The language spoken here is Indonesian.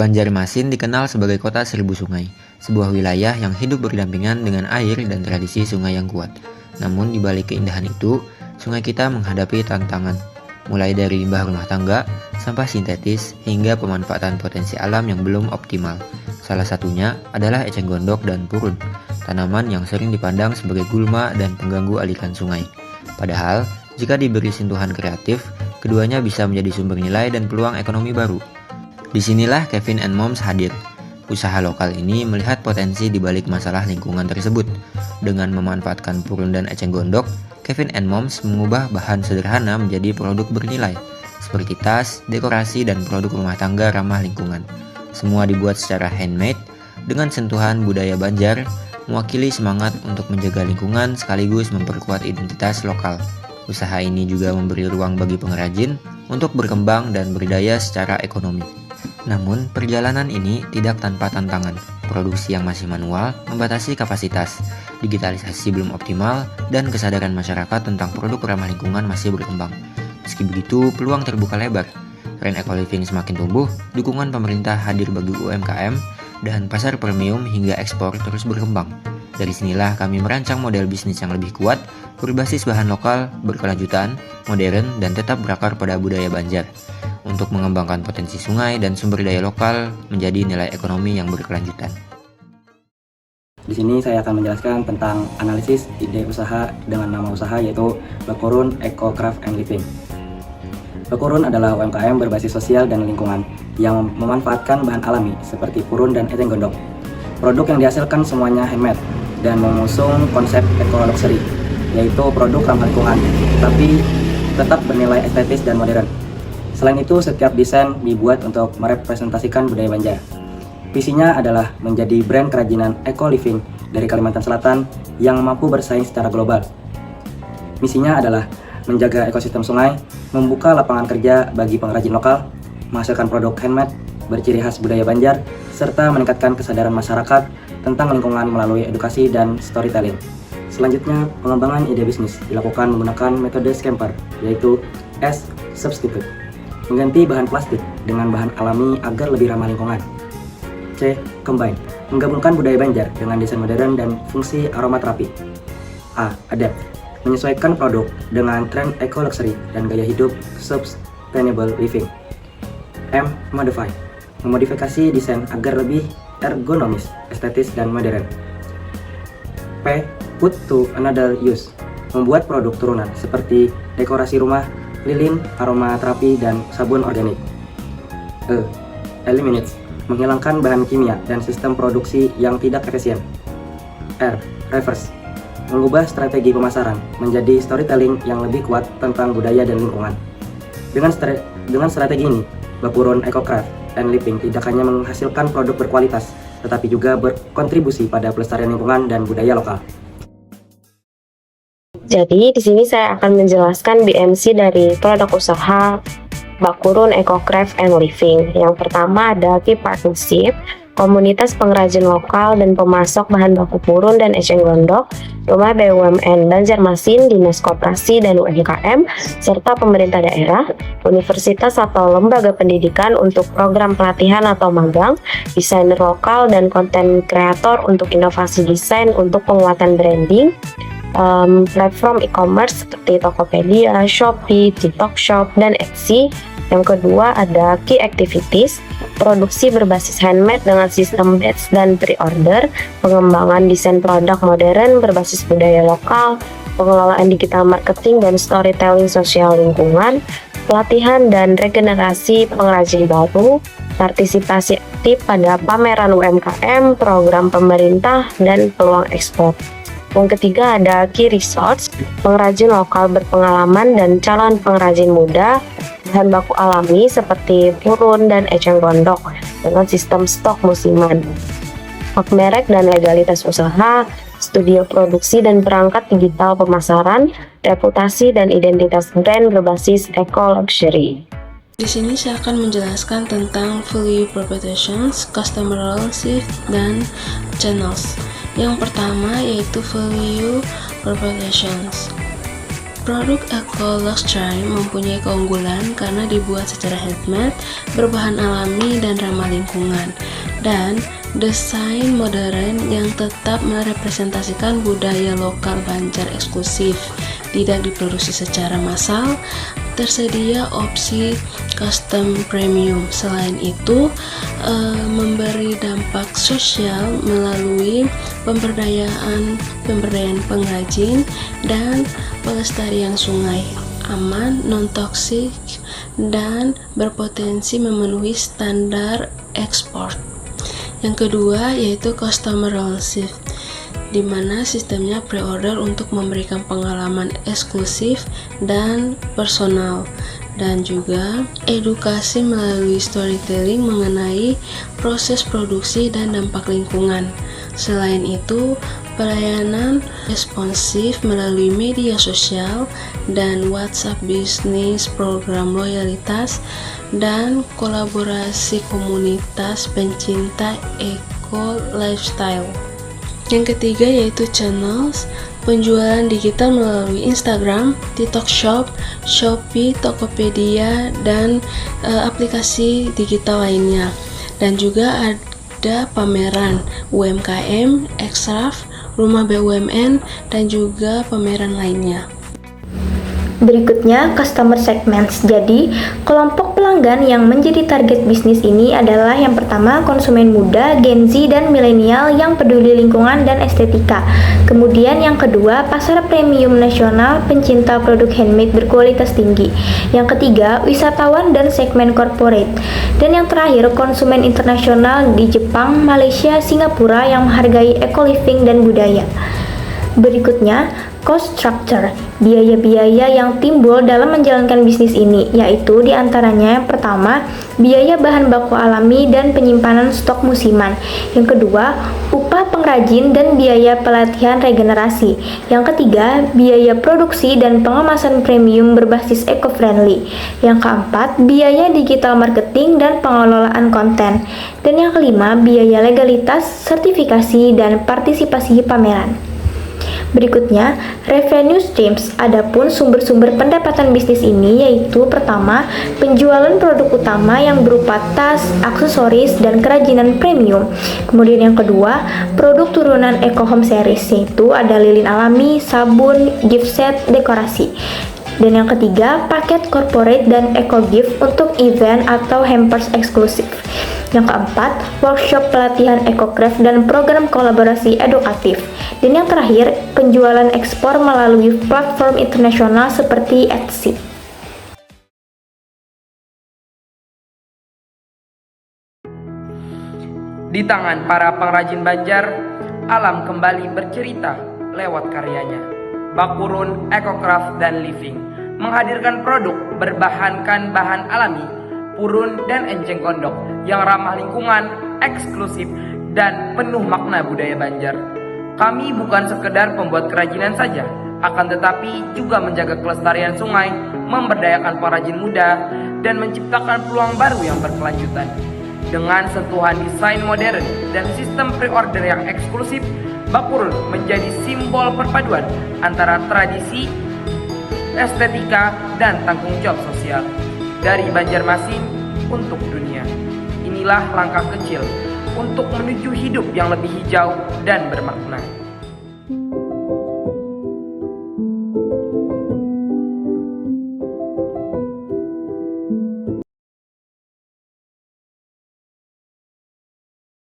Banjarmasin dikenal sebagai kota seribu sungai, sebuah wilayah yang hidup berdampingan dengan air dan tradisi sungai yang kuat. Namun di balik keindahan itu, sungai kita menghadapi tantangan, mulai dari limbah rumah tangga, sampah sintetis, hingga pemanfaatan potensi alam yang belum optimal. Salah satunya adalah eceng gondok dan purun, tanaman yang sering dipandang sebagai gulma dan pengganggu aliran sungai. Padahal, jika diberi sentuhan kreatif, keduanya bisa menjadi sumber nilai dan peluang ekonomi baru. Disinilah Kevin and Moms hadir. Usaha lokal ini melihat potensi di balik masalah lingkungan tersebut. Dengan memanfaatkan purun dan eceng gondok, Kevin and Moms mengubah bahan sederhana menjadi produk bernilai, seperti tas, dekorasi, dan produk rumah tangga ramah lingkungan. Semua dibuat secara handmade, dengan sentuhan budaya Banjar, mewakili semangat untuk menjaga lingkungan sekaligus memperkuat identitas lokal. Usaha ini juga memberi ruang bagi pengrajin untuk berkembang dan berdaya secara ekonomi. Namun, perjalanan ini tidak tanpa tantangan. Produksi yang masih manual membatasi kapasitas, digitalisasi belum optimal, dan kesadaran masyarakat tentang produk ramah lingkungan masih berkembang. Meski begitu, peluang terbuka lebar. Tren eco-living semakin tumbuh, dukungan pemerintah hadir bagi UMKM, dan pasar premium hingga ekspor terus berkembang. Dari sinilah kami merancang model bisnis yang lebih kuat, berbasis bahan lokal, berkelanjutan, modern, dan tetap berakar pada budaya Banjar, untuk mengembangkan potensi sungai dan sumber daya lokal menjadi nilai ekonomi yang berkelanjutan. Di sini saya akan menjelaskan tentang analisis ide usaha dengan nama usaha yaitu Bakurun Eco Craft and Living. Bakurun adalah UMKM berbasis sosial dan lingkungan yang memanfaatkan bahan alami seperti purun dan eceng gondok. Produk yang dihasilkan semuanya handmade dan mengusung konsep eco luxury, yaitu produk ramah lingkungan, tapi tetap bernilai estetis dan modern. Selain itu, setiap desain dibuat untuk merepresentasikan budaya Banjar. Visinya adalah menjadi brand kerajinan eco-living dari Kalimantan Selatan yang mampu bersaing secara global. Misinya adalah menjaga ekosistem sungai, membuka lapangan kerja bagi pengrajin lokal, menghasilkan produk handmade berciri khas budaya Banjar, serta meningkatkan kesadaran masyarakat tentang lingkungan melalui edukasi dan storytelling. Selanjutnya, pengembangan ide bisnis dilakukan menggunakan metode scamper, yaitu as substitute, mengganti bahan plastik dengan bahan alami agar lebih ramah lingkungan. C. Combine, menggabungkan budaya Banjar dengan desain modern dan fungsi aromaterapi. A. Adapt, menyesuaikan produk dengan tren eco-luxury dan gaya hidup sustainable living. M. Modify, memodifikasi desain agar lebih ergonomis, estetis, dan modern. P. Put to another use, membuat produk turunan seperti dekorasi rumah, lilin, aromaterapi, dan sabun organik. E. Eliminate, menghilangkan bahan kimia dan sistem produksi yang tidak efisien. R. Reverse, mengubah strategi pemasaran menjadi storytelling yang lebih kuat tentang budaya dan lingkungan. Dengan strategi ini, Bakurun Eco Craft and Living tidak hanya menghasilkan produk berkualitas, tetapi juga berkontribusi pada pelestarian lingkungan dan budaya lokal. Jadi, di sini saya akan menjelaskan BMC dari produk usaha Bakurun Eco Craft and Living. Yang pertama ada Key Partnership, komunitas pengrajin lokal dan pemasok bahan baku purun dan eceng gondok, Rumah BUMN Banjarmasin, Dinas Koperasi dan UMKM, serta pemerintah daerah, universitas atau lembaga pendidikan untuk program pelatihan atau magang, desainer lokal dan konten kreator untuk inovasi desain untuk penguatan branding, platform e-commerce seperti Tokopedia, Shopee, TikTok Shop, dan Etsy. Yang kedua ada Key Activities, produksi berbasis handmade dengan sistem batch dan pre-order, pengembangan desain produk modern berbasis budaya lokal, pengelolaan digital marketing dan storytelling sosial lingkungan, pelatihan dan regenerasi pengrajin baru, partisipasi aktif pada pameran UMKM, program pemerintah, dan peluang ekspor. Yang ketiga ada Key Resource, pengrajin lokal berpengalaman dan calon pengrajin muda, bahan baku alami seperti purun dan eceng gondok dengan sistem stok musiman, hak merek dan legalitas usaha, studio produksi dan perangkat digital pemasaran, reputasi dan identitas brand berbasis eco luxury. Di sini saya akan menjelaskan tentang value propositions, customer relationship, dan channels. Yang pertama yaitu value propositions. Produk Eco Luxury mempunyai keunggulan karena dibuat secara handmade, berbahan alami dan ramah lingkungan, dan desain modern yang tetap merepresentasikan budaya lokal Banjar eksklusif. Tidak diproduksi secara massal, tersedia opsi custom premium. Selain itu, memberi dampak sosial melalui pemberdayaan pengrajin dan pelestarian sungai, aman, non-toksik, dan berpotensi memenuhi standar ekspor. Yang kedua yaitu customer relationship, di mana sistemnya pre-order untuk memberikan pengalaman eksklusif dan personal, dan juga edukasi melalui storytelling mengenai proses produksi dan dampak lingkungan. Selain itu, pelayanan responsif melalui media sosial dan WhatsApp bisnis, program loyalitas, dan kolaborasi komunitas pencinta eco lifestyle. Yang ketiga yaitu channels penjualan digital melalui Instagram, TikTok Shop, Shopee, Tokopedia, dan aplikasi digital lainnya. Dan juga ada pameran UMKM, Exraf, Rumah BUMN, dan juga pameran lainnya. Berikutnya, customer segments. Jadi, kelompok pelanggan yang menjadi target bisnis ini adalah yang pertama konsumen muda, Gen Z, dan milenial yang peduli lingkungan dan estetika. Kemudian yang kedua, pasar premium nasional pencinta produk handmade berkualitas tinggi. Yang ketiga, wisatawan dan segmen corporate. Dan yang terakhir, konsumen internasional di Jepang, Malaysia, Singapura yang menghargai eco-living dan budaya. Berikutnya, cost structure, biaya-biaya yang timbul dalam menjalankan bisnis ini, yaitu diantaranya yang pertama, biaya bahan baku alami dan penyimpanan stok musiman. Yang kedua, upah pengrajin dan biaya pelatihan regenerasi. Yang ketiga, biaya produksi dan pengemasan premium berbasis eco-friendly. Yang keempat, biaya digital marketing dan pengelolaan konten. Dan yang kelima, biaya legalitas, sertifikasi, dan partisipasi pameran. Berikutnya, revenue streams. Adapun sumber-sumber pendapatan bisnis ini yaitu pertama, penjualan produk utama yang berupa tas, aksesoris, dan kerajinan premium. Kemudian yang kedua, produk turunan Eco Home Series, yaitu ada lilin alami, sabun, gift set, dekorasi. Dan yang ketiga, paket corporate dan eco gift untuk event atau hampers eksklusif. Yang keempat, workshop pelatihan EcoCraft dan program kolaborasi edukatif. Dan yang terakhir, penjualan ekspor melalui platform internasional seperti Etsy. Di tangan para pengrajin Banjar, alam kembali bercerita lewat karyanya. Bakurun, EcoCraft, dan Living menghadirkan produk berbahankan bahan alami, purun, dan enceng gondok yang ramah lingkungan, eksklusif, dan penuh makna budaya Banjar. Kami bukan sekedar pembuat kerajinan saja, akan tetapi juga menjaga kelestarian sungai, memberdayakan pengrajin muda, dan menciptakan peluang baru yang berkelanjutan. Dengan sentuhan desain modern dan sistem pre-order yang eksklusif, Bakurun menjadi simbol perpaduan antara tradisi, estetika, dan tanggung jawab sosial. Dari Banjarmasin untuk dunia. Inilah langkah kecil untuk menuju hidup yang lebih hijau dan bermakna.